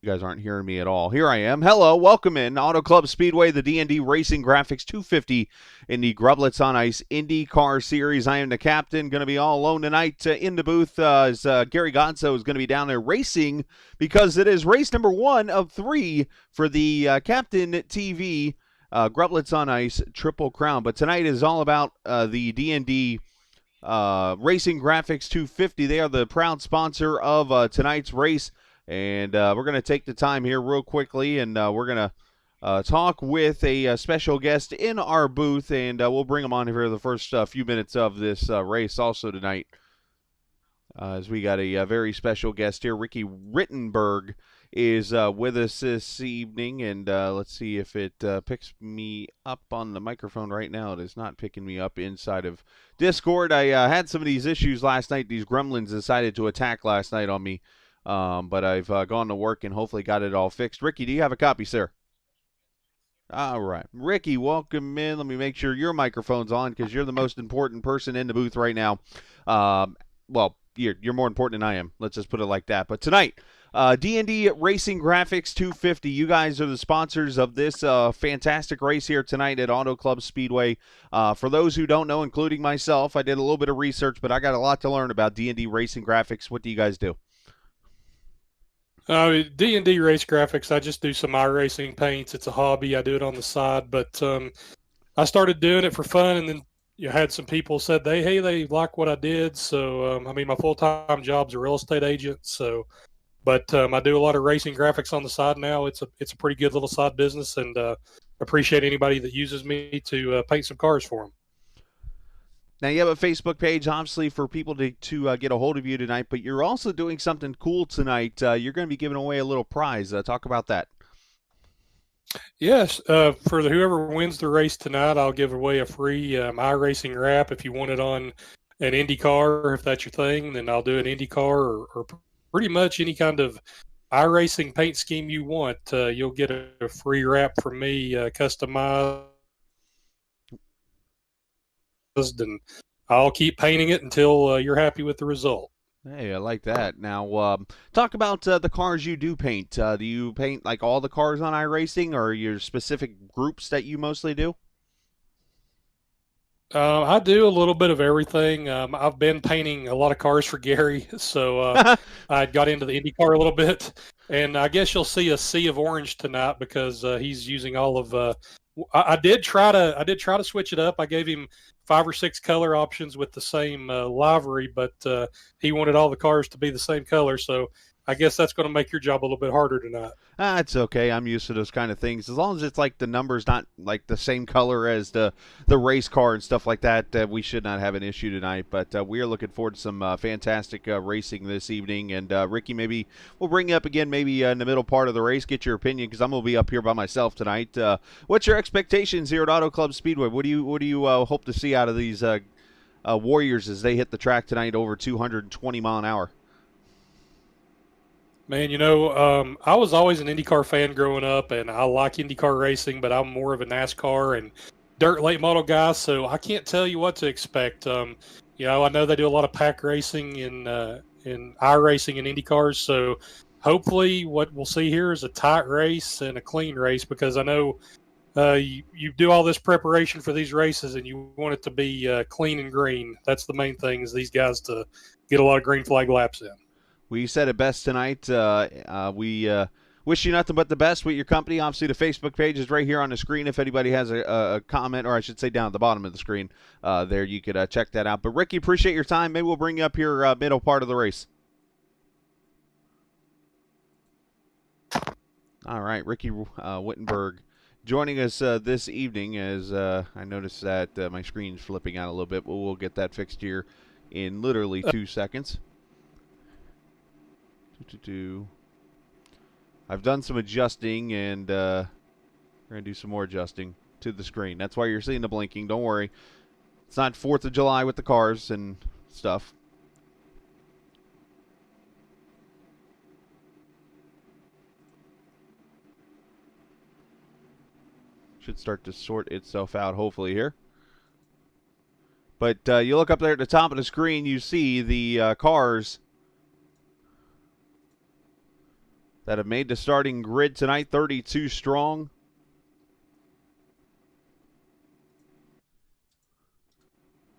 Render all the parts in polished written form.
You guys aren't hearing me at all. Here I am. Hello, welcome in Auto Club Speedway, the DND Racing Grafix 250 in the Grublets on Ice IndyCar Series. I am the captain, going to be all alone tonight in the booth as Gary Gonzo is going to be down there racing because it is race number 1 of 3 for the Captain TV Grublets on Ice Triple Crown. But tonight is all about the DND Racing Grafix 250. They are the proud sponsor of tonight's race. And we're going to take the time here real quickly, and we're going to talk with a special guest in our booth, and we'll bring him on here for the first few minutes of this race also tonight. As we got a very special guest here. Ricky Rittenberg is with us this evening, and let's see if it picks me up on the microphone right now. It is not picking me up inside of Discord. I had some of these issues last night. These gremlins decided to attack last night on me. But I've gone to work and hopefully got it all fixed. Ricky, do you have a copy, sir? All right. Ricky, welcome in. Let me make sure your microphone's on because you're the most important person in the booth right now. Well, you're more important than I am. Let's just put it like that. But tonight, D&D Racing Grafix 250, you guys are the sponsors of this fantastic race here tonight at Auto Club Speedway. For those who don't know, including myself, I did a little bit of research, but I got a lot to learn about D&D Racing Grafix. What do you guys do? D&D Race Graphics, I just do some iRacing paints. It's a hobby. I do it on the side, but I started doing it for fun, and then you had some people said they like what I did. So I mean, my full-time job's a real estate agent. So, but I do a lot of racing graphics on the side now. It's a pretty good little side business, and appreciate anybody that uses me to paint some cars for them. Now, you have a Facebook page, obviously, for people to get a hold of you tonight, but you're also doing something cool tonight. You're going to be giving away a little prize. Talk about that. Yes, for whoever wins the race tonight, I'll give away a free iRacing wrap. If you want it on an Indy car, if that's your thing, then I'll do an Indy car or pretty much any kind of iRacing paint scheme you want. You'll get a free wrap from me, customized, and I'll keep painting it until you're happy with the result. Hey, I like that. Now, talk about the cars you do paint. Do you paint like all the cars on iRacing, or your specific groups that you mostly do? I do a little bit of everything. I've been painting a lot of cars for Gary, so I got into the IndyCar a little bit, and I guess you'll see a sea of orange tonight because he's using all of. I did try to switch it up. I gave him 5 or 6 color options with the same livery, but he wanted all the cars to be the same color, so I guess that's going to make your job a little bit harder tonight. It's okay. I'm used to those kind of things. As long as it's like the numbers not like the same color as the race car and stuff like that, we should not have an issue tonight. But we are looking forward to some fantastic racing this evening. And Ricky, maybe we'll bring you up again, maybe in the middle part of the race, get your opinion, because I'm gonna be up here by myself tonight. What's your expectations here at Auto Club Speedway? What do you hope to see out of these Warriors as they hit the track tonight over 220 mile an hour? Man, I was always an IndyCar fan growing up, and I like IndyCar racing, but I'm more of a NASCAR and dirt late model guy, so I can't tell you what to expect. I know they do a lot of pack racing in iRacing and IndyCars, so hopefully what we'll see here is a tight race and a clean race, because I know you do all this preparation for these races, and you want it to be clean and green. That's the main thing, is these guys to get a lot of green flag laps in. We said it best tonight. We wish you nothing but the best with your company. Obviously, the Facebook page is right here on the screen. If anybody has a comment, or I should say down at the bottom of the screen, there you could check that out. But, Ricky, appreciate your time. Maybe we'll bring you up here middle part of the race. All right, Ricky Wittenberg joining us this evening, as I noticed that my screen's flipping out a little bit, but we'll get that fixed here in literally 2 seconds. I've done some adjusting, and we're going to do some more adjusting to the screen. That's why you're seeing the blinking. Don't worry. It's not 4th of July with the cars and stuff. Should start to sort itself out, hopefully, here. But you look up there at the top of the screen, you see the cars that have made the starting grid tonight, 32 strong.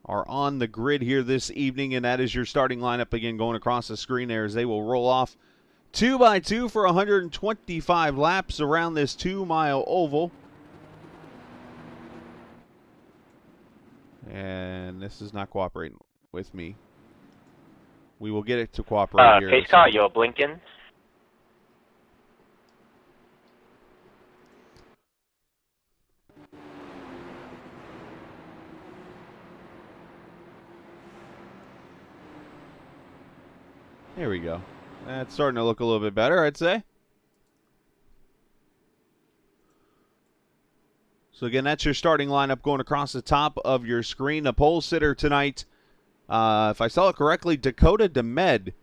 Are on the grid here this evening, and that is your starting lineup again going across the screen there as they will roll off 2x2 for 125 laps around this 2-mile oval. And this is not cooperating with me. We will get it to cooperate here. Pace car, you're blinking. There we go. That's starting to look a little bit better, I'd say. So again, that's your starting lineup going across the top of your screen. The pole sitter tonight, if I saw it correctly, Dakota DeMed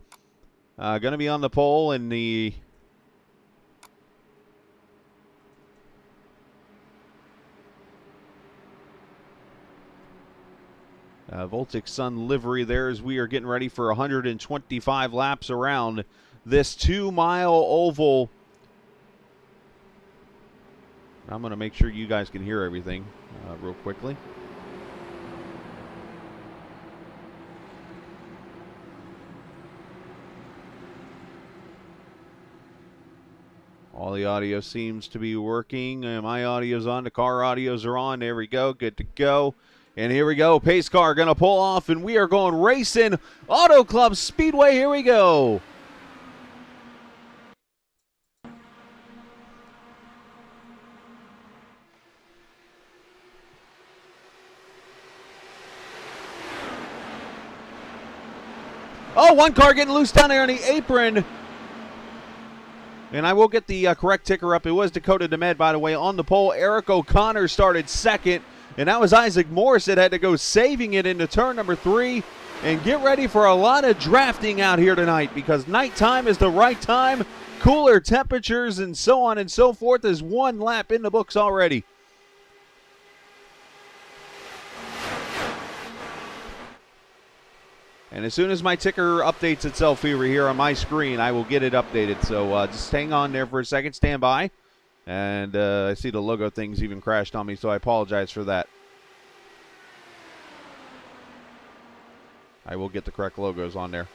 going to be on the pole in the Voltic Sun livery there as we are getting ready for 125 laps around this 2-mile oval. I'm going to make sure you guys can hear everything real quickly. All the audio seems to be working. My audio's on. The car audios are on. There we go. Good to go. And here we go. Pace car going to pull off, and we are going racing. Auto Club Speedway. Here we go. Oh, one car getting loose down there on the apron. And I will get the correct ticker up. It was Dakota DeMed, by the way, on the pole. Eric O'Connor started second. And that was Isaac Morris that had to go saving it into turn number 3. And get ready for a lot of drafting out here tonight because nighttime is the right time. Cooler temperatures and so on and so forth. There's one lap in the books already. And as soon as my ticker updates itself over here on my screen, I will get it updated. So just hang on there for a second. Stand by. And I see the logo things even crashed on me, so I apologize for that. I will get the correct logos on there.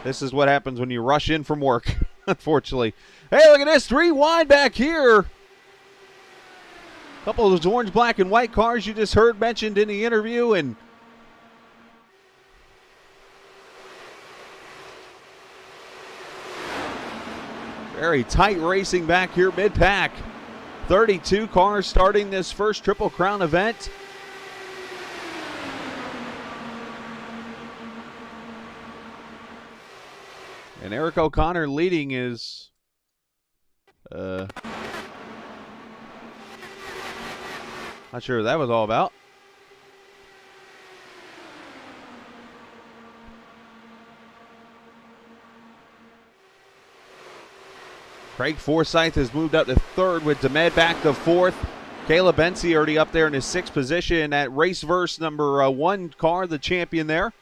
This is what happens when you rush in from work, unfortunately. Hey, look at this. 3 wide back here. A couple of those orange, black, and white cars you just heard mentioned in the interview. And very tight racing back here mid-pack. 32 cars starting this first Triple Crown event. And Eric O'Connor leading is not sure what that was all about. Craig Forsyth has moved up to 3rd with DeMed back to 4th. Caleb Bensi already up there in his 6th position at Raceverse number 1 car, the champion there.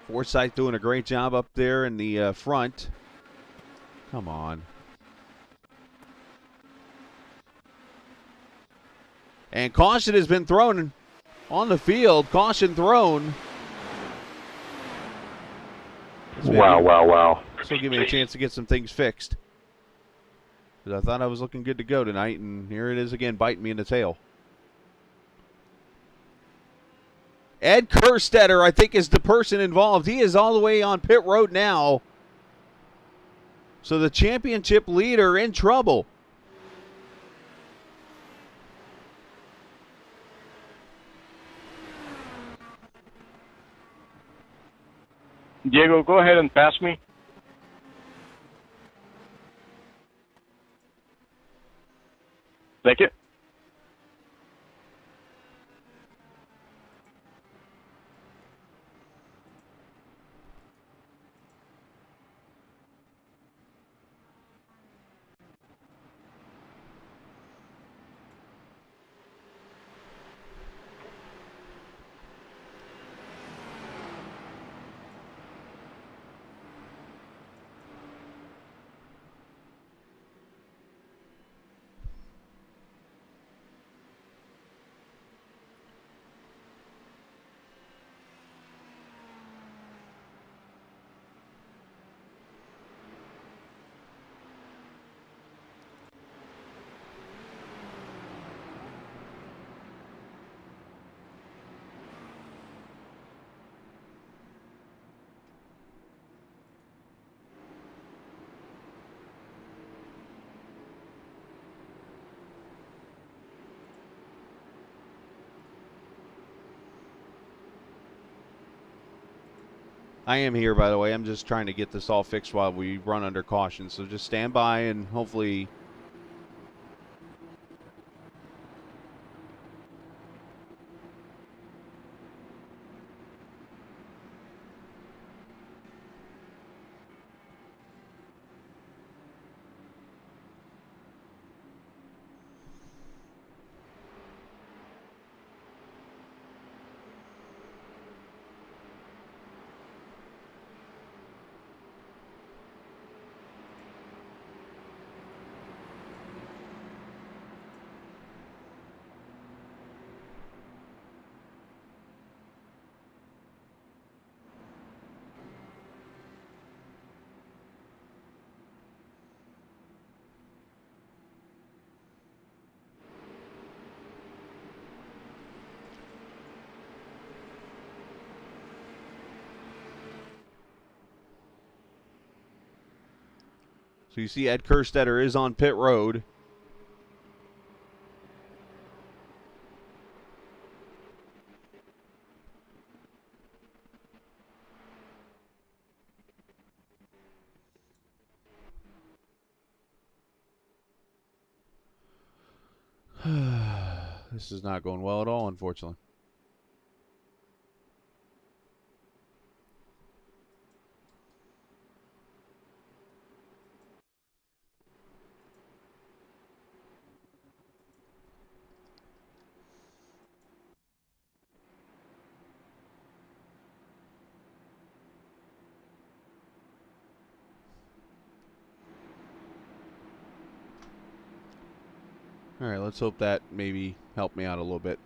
Forsyth doing a great job up there in the front. Come on. And caution has been thrown on the field. Caution thrown. Wow. This will give me a chance to get some things fixed. Because I thought I was looking good to go tonight, and here it is again, biting me in the tail. Ed Kerstetter, I think, is the person involved. He is all the way on pit road now. So the championship leader in trouble. Diego, go ahead and pass me. Thank you. I am here, by the way. I'm just trying to get this all fixed while we run under caution. So just stand by and hopefully... So you see Ed Kerstetter is on pit road. This is not going well at all, unfortunately. All right, let's hope that maybe helped me out a little bit.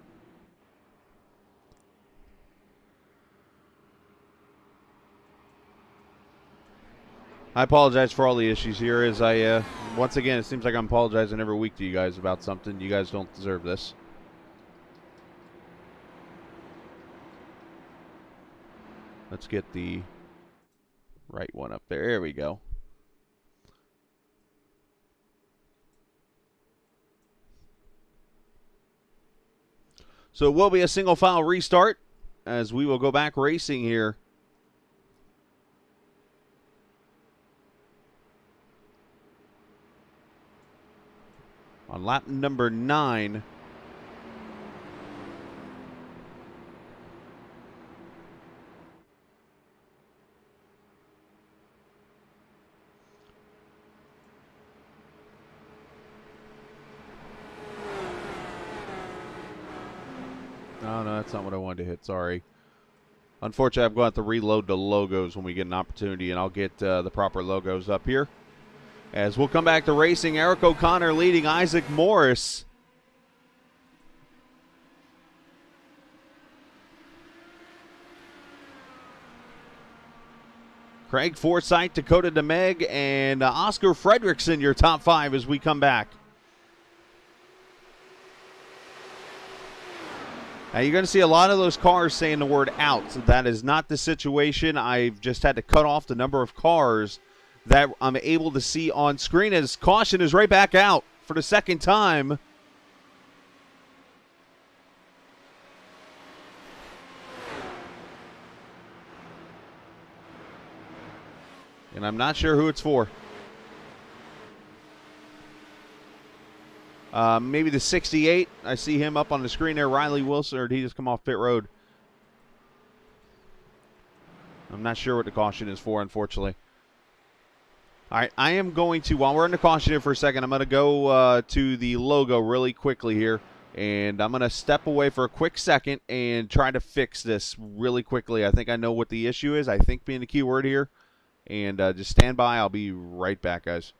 I apologize for all the issues here as I, once again, it seems like I'm apologizing every week to you guys about something. You guys don't deserve this. Let's get the right one up there. There we go. So it will be a single file restart as we will go back racing here. On lap number 9. Oh, no, that's not what I wanted to hit. Sorry. Unfortunately, I'm going to have to reload the logos when we get an opportunity, and I'll get the proper logos up here. As we'll come back to racing, Eric O'Connor leading Isaac Morris. Craig Forsythe, Dakota DeMeg, and Oscar Fredrickson, your top 5 as we come back. Now, you're going to see a lot of those cars saying the word out. That is not the situation. I've just had to cut off the number of cars that I'm able to see on screen as caution is right back out for the second time. And I'm not sure who it's for. Maybe the 68. I see him up on the screen there. Riley Wilson, or did he just come off pit road? I'm not sure what the caution is for, unfortunately. All right, I am going to, while we're in the caution here for a second, I'm going to go to the logo really quickly here. And I'm going to step away for a quick second and try to fix this really quickly. I think I know what the issue is, I think being the key word here. And just stand by. I'll be right back, guys.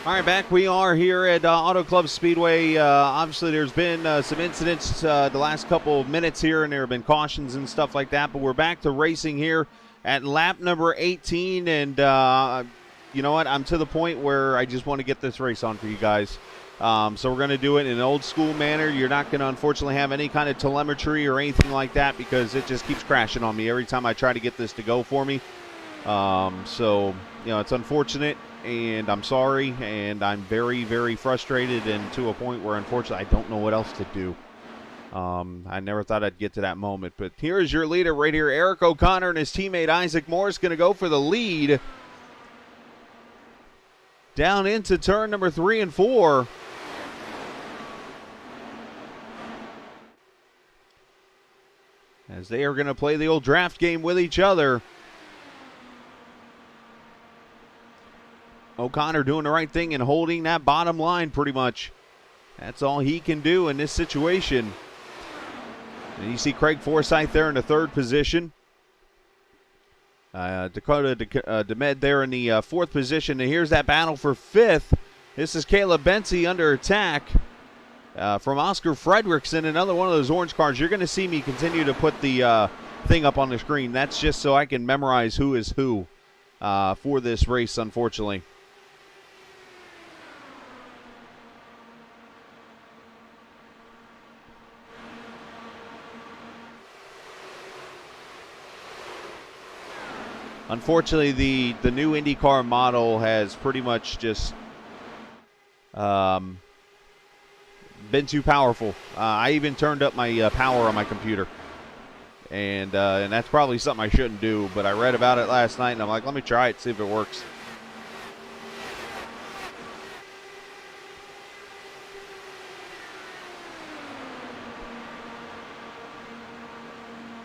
All right, back we are here at Auto Club Speedway. Obviously, there's been some incidents the last couple of minutes here, and there have been cautions and stuff like that. But we're back to racing here at lap number 18, and you know what? I'm to the point where I just want to get this race on for you guys. So we're going to do it in an old school manner. You're not going to, unfortunately, have any kind of telemetry or anything like that because it just keeps crashing on me every time I try to get this to go for me. So, you know, it's unfortunate, and I'm sorry, and I'm very, very frustrated, and to a point where, unfortunately, I don't know what else to do. I never thought I'd get to that moment, but here is your leader right here. Eric O'Connor and his teammate Isaac Morris going to go for the lead down into turn number 3 and 4. As they are going to play the old draft game with each other. O'Connor doing the right thing and holding that bottom line pretty much. That's all he can do in this situation. And you see Craig Forsyth there in the 3rd position. Dakota DeMed there in the 4th position. And here's that battle for 5th. This is Caleb Bency under attack from Oscar Fredrickson, another one of those orange cars. You're going to see me continue to put the thing up on the screen. That's just so I can memorize who is who for this race, unfortunately. Unfortunately, the new IndyCar model has pretty much just been too powerful. I even turned up my power on my computer, and that's probably something I shouldn't do. But I read about it last night, and I'm like, let me try it, see if it works.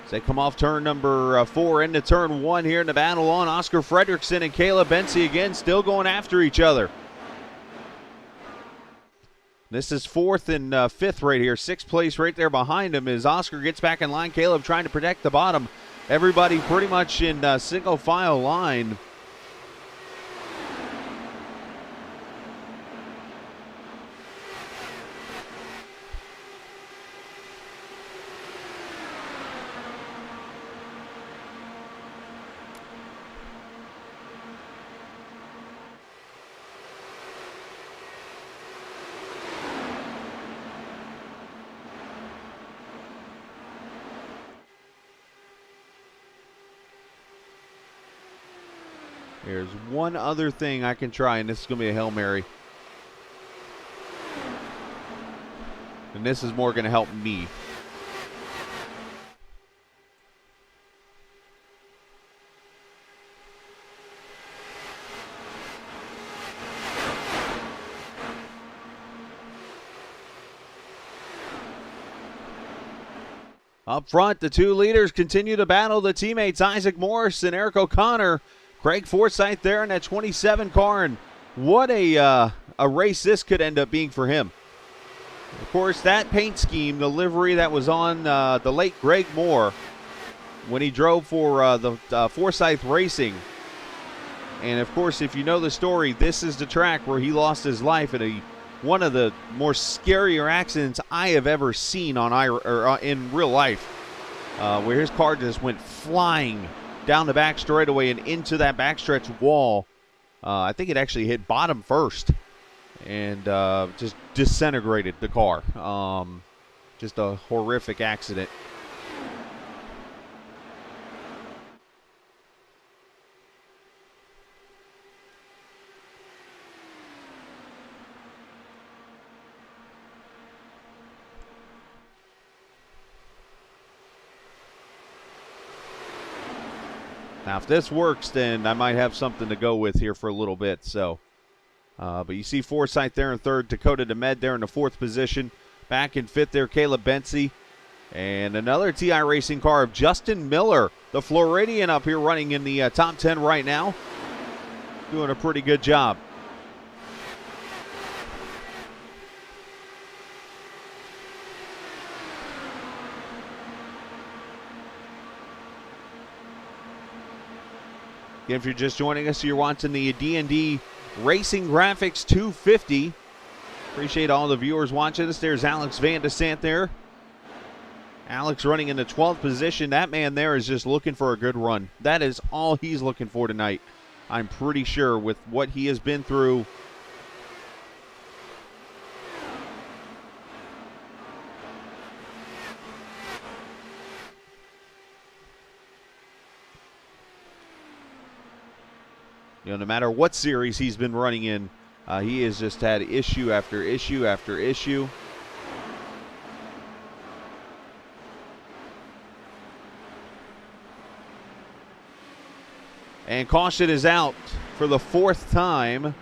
As they come off turn number 4 into turn 1 here in the battle on. Oscar Fredrickson and Caleb Bency again still going after each other. This is 4th and 5th right here. 6th place right there behind him as Oscar gets back in line. Caleb trying to protect the bottom. Everybody pretty much in single file line. There's one other thing I can try, and this is going to be a Hail Mary. And this is more going to help me. Up front, the two leaders continue to battle the teammates Isaac Morris and Eric O'Connor. Craig Forsyth there in that 27 car, and what a race this could end up being for him. Of course, that paint scheme, the livery that was on the late Greg Moore when he drove for the Forsyth Racing. And, of course, if you know the story, this is the track where he lost his life in one of the more scarier accidents I have ever seen in real life, where his car just went flying down the back straightaway and into that backstretch wall. I think it actually hit bottom first and just disintegrated the car. Just a horrific accident. Now, if this works, then I might have something to go with here for a little bit. So, but you see Forsyth there in 3rd, Dakota DeMed there in the 4th position. Back in 5th there, Caleb Bency. And another TI Racing car of Justin Miller, the Floridian, up here running in the top 10 right now. Doing a pretty good job. If you're just joining us, you're watching the DND Racing Graphics 250. Appreciate all the viewers watching us. There's Alex Van de Sant there. Alex running in the 12th position. That man there is just looking for a good run. That is all he's looking for tonight. I'm pretty sure with what he has been through. You know, no matter what series he's been running in, he has just had issue after issue after issue. And caution is out for the 4th time.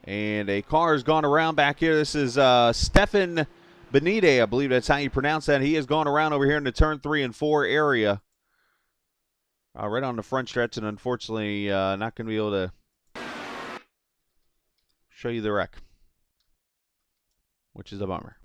And a car has gone around back here. This is Stefan Benite, I believe that's how you pronounce that. He has gone around over here in the turn 3 and 4 area. Right on the front stretch, and unfortunately not going to be able to show you the wreck, which is a bummer.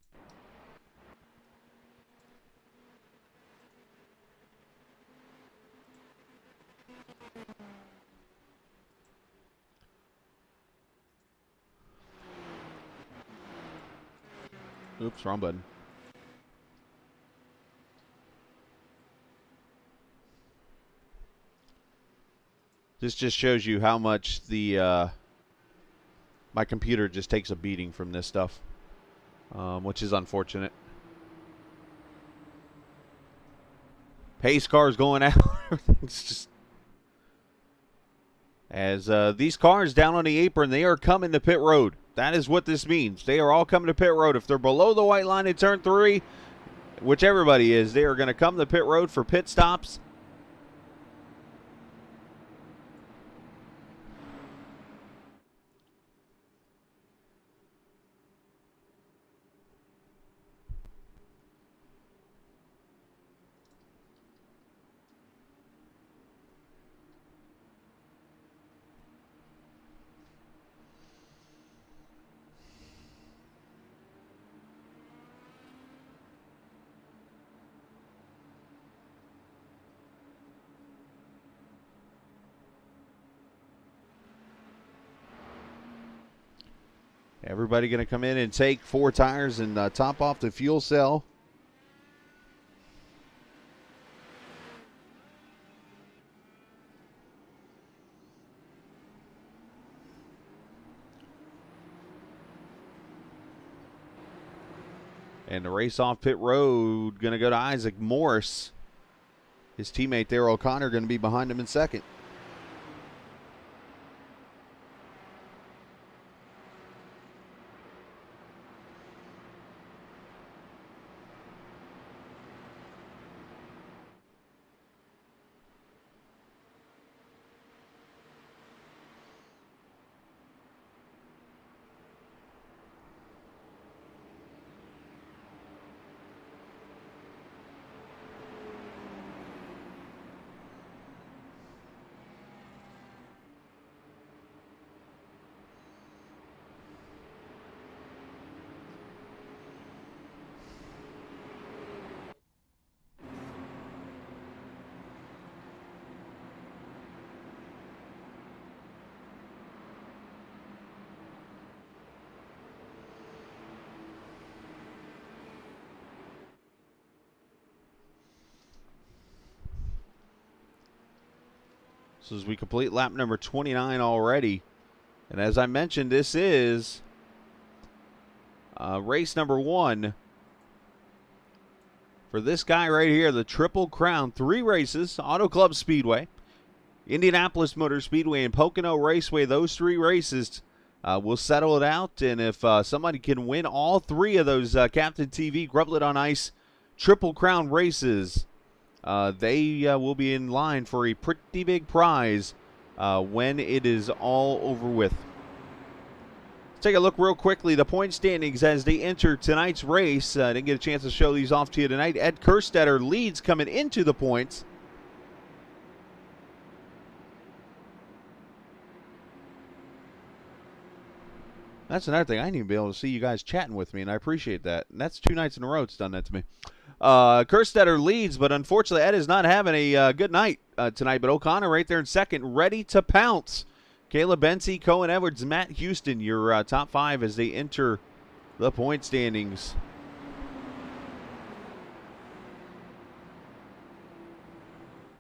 Oops, wrong button. This just shows you how much the my computer just takes a beating from this stuff, which is unfortunate. Pace cars going out. Everything's just as these cars down on the apron, they are coming to pit road. That is what this means. They are all coming to pit road. If they're below the white line in turn 3, which everybody is, they are going to come to pit road for pit stops. Everybody going to come in and take 4 tires and top off the fuel cell. And the race off pit road going to go to Isaac Morris. His teammate there, O'Connor, going to be behind him in second. So as we complete lap number 29 already, and as I mentioned, this is race number 1 for this guy right here, the Triple Crown. 3 races, Auto Club Speedway, Indianapolis Motor Speedway, and Pocono Raceway. Those 3 races will settle it out, and if somebody can win all 3 of those Captain TV Grublet on Ice Triple Crown races, they will be in line for a pretty big prize when it is all over with. Let's take a look real quickly. The point standings as they enter tonight's race. I didn't get a chance to show these off to you tonight. Ed Kerstetter leads coming into the points. That's another thing. I didn't even be able to see you guys chatting with me, and I appreciate that. And that's 2 nights in a row it's done that to me. Kerstetter leads, but unfortunately Ed is not having a good night. tonight. But O'Connor right there in second, ready to pounce. Caleb Benzie, Cohen Edwards, Matt Houston, your top 5 as they enter the point standings.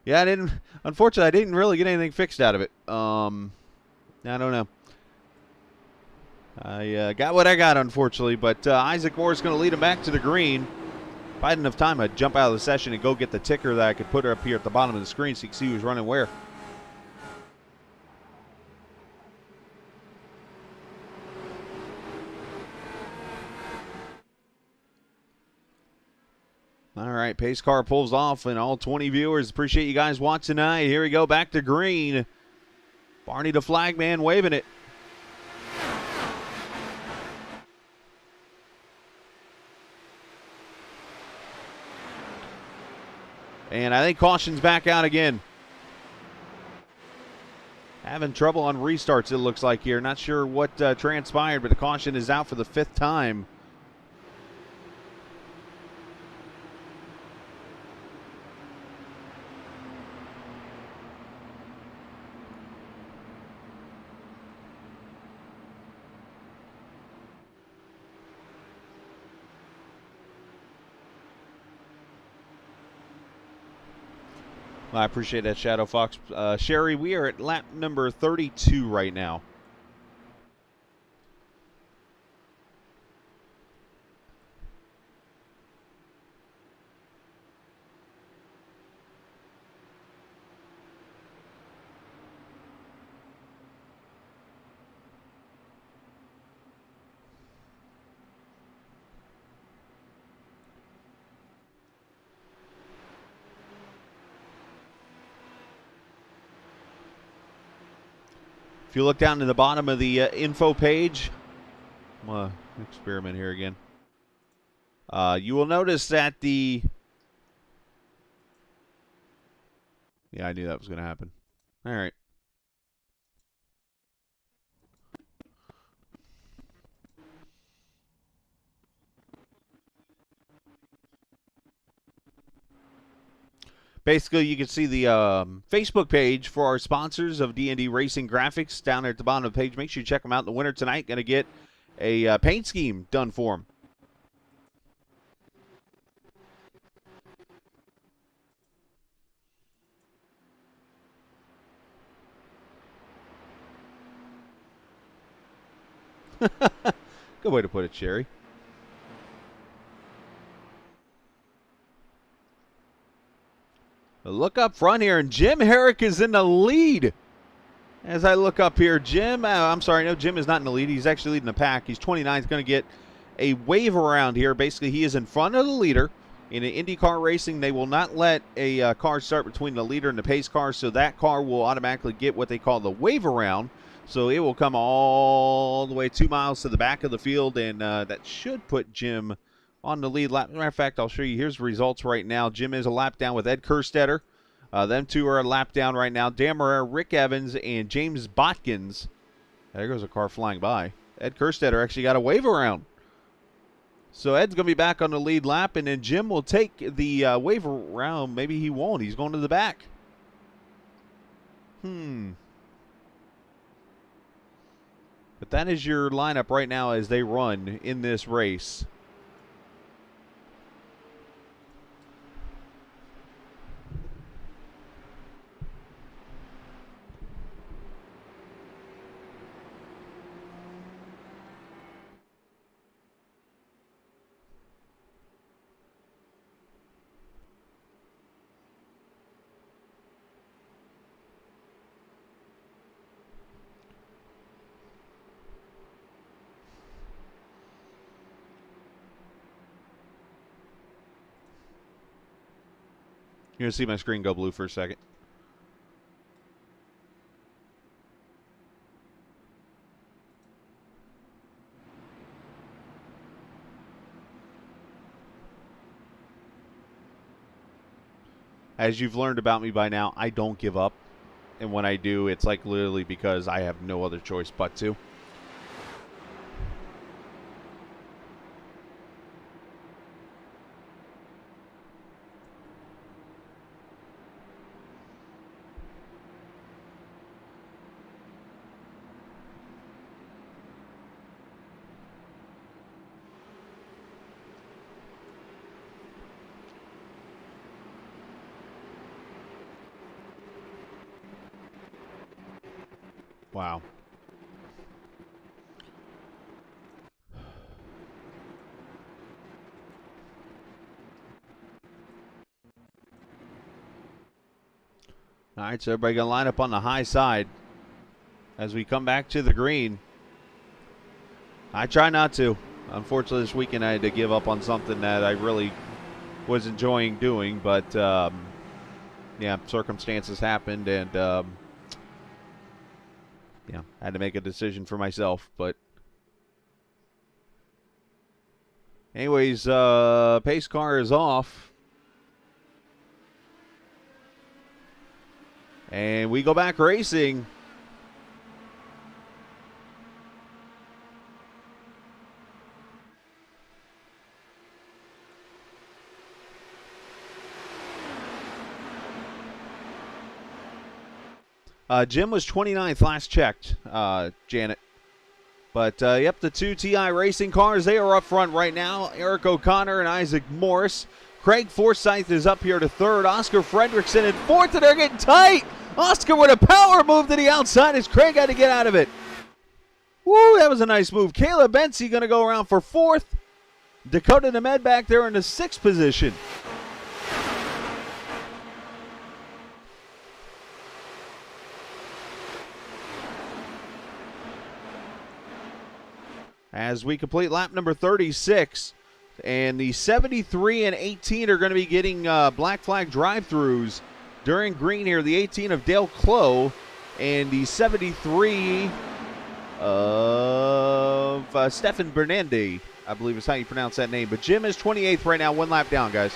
Yeah, unfortunately, I didn't really get anything fixed out of it. I don't know. I got what I got, unfortunately, but Isaac Moore is going to lead him back to the green. If I had enough time, I'd jump out of the session and go get the ticker that I could put up here at the bottom of the screen so you can see who's running where. All right, pace car pulls off, and all 20 viewers, appreciate you guys watching tonight. Here we go, back to green. Barney the flagman waving it. And I think caution's back out again. Having trouble on restarts, it looks like here. Not sure what transpired, but the caution is out for the 5th time. I appreciate that, Shadow Fox. Sherry, we are at lap number 32 right now. If you look down to the bottom of the info page, I'm going to experiment here again. You will notice that the... Yeah, I knew that was going to happen. All right. Basically, you can see the Facebook page for our sponsors of D&D Racing Graphics down there at the bottom of the page. Make sure you check them out. The winner tonight going to get a paint scheme done for him. Good way to put it, Sherry. Look up front here, and Jim Herrick is in the lead. As I look up here, Jim, I'm sorry, no, Jim is not in the lead. He's actually leading the pack. He's 29. He's going to get a wave around here. Basically, he is in front of the leader. In an IndyCar racing, they will not let a car start between the leader and the pace car, so that car will automatically get what they call the wave around. So it will come all the way 2 miles to the back of the field, and that should put Jim on the lead lap. Matter of fact, I'll show you. Here's the results right now. Jim is a lap down with Ed Kerstetter. Them two are a lap down right now. Dan Marrera, Rick Evans, and James Botkins. There goes a car flying by. Ed Kerstetter actually got a wave around. So Ed's going to be back on the lead lap, and then Jim will take the wave around. Maybe he won't. He's going to the back. But that is your lineup right now as they run in this race. You're going to see my screen go blue for a second. As you've learned about me by now, I don't give up. And when I do, it's like literally because I have no other choice but to. Wow. All right, so everybody going to line up on the high side as we come back to the green. I try not to. Unfortunately, this weekend I had to give up on something that I really was enjoying doing, but yeah, circumstances happened, and yeah, I had to make a decision for myself. But anyways, pace car is off. And we go back racing. Jim was 29th last checked, Janet. But, yep, the two TI racing cars, they are up front right now. Eric O'Connor and Isaac Morris. Craig Forsyth is up here to third. Oscar Fredrickson in fourth, and they're getting tight. Oscar with a power move to the outside as Craig had to get out of it. Woo, that was a nice move. Caleb Bensey going to go around for fourth. Dakota Nemed back there in the sixth position. As we complete lap number 36, and the 73 and 18 are going to be getting black flag drive-thrus during green here. The 18 of Dale Clough and the 73 of Stefan Bernandi, I believe is how you pronounce that name. But Jim is 28th right now, one lap down, guys.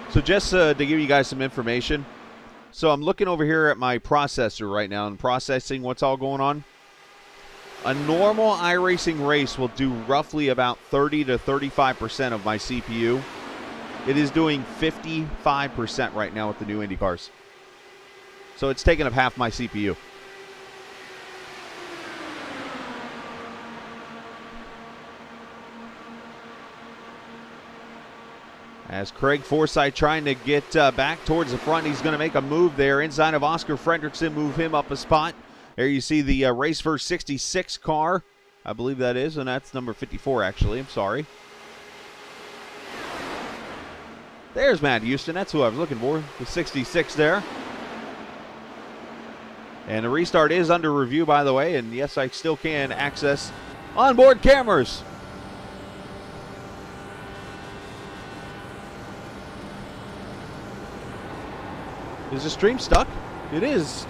So just to give you guys some information, so I'm looking over here at my processor right now and processing what's all going on. A normal iRacing race will do roughly about 30 to 35% of my CPU. It is doing 55% right now with the new Indy cars. So it's taking up half my CPU. As Craig Forsyth trying to get back towards the front. He's going to make a move there inside of Oscar Fredrickson, move him up a spot. There you see the Race First 66 car. I believe that is, and that's number 54 actually. I'm sorry. There's Matt Houston. That's who I was looking for. The 66 there. And the restart is under review, by the way. And yes, I still can access onboard cameras. Is the stream stuck? It is stuck.